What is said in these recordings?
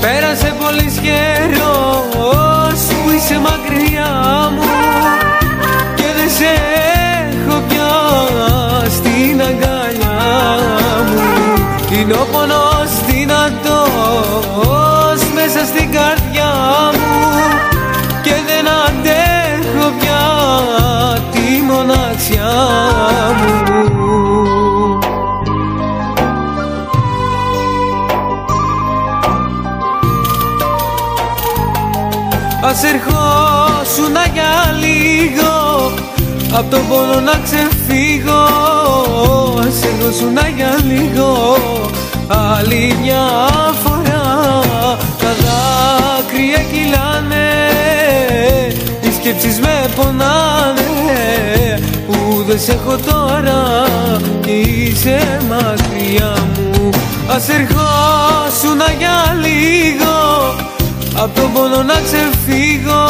Πέρασε πολύς καιρός που είσαι μακριά μου και δεν σε έχω πια στην αγκαλιά μου. Είναι ο πόνος δυνατός μέσα στην καρδιά μου και δεν αντέχω πια τη μοναξιά μου. Ας ερχόσουνα για λίγο απ' τον πόνο να ξεφύγω. Ας ερχόσουνα για λίγο άλλη μια φορά. Τα δάκρυα κυλάνε, οι σκέψεις με πονάνε που δεν σε έχω τώρα και είσαι μακριά μου. Ας ερχόσουνα για λίγο απ' τον πόνο να ξεφύγω.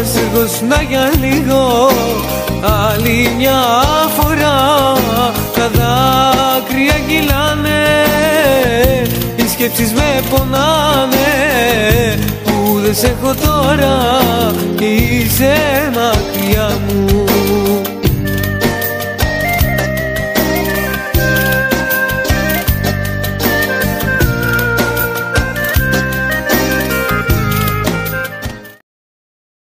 Ας ερχόσουνα για λίγο άλλη μια φορά. Τα δάκρυα κυλάνε, οι σκέψεις με πονάνε που δεν σε έχω τώρα και είσαι μακριά μου.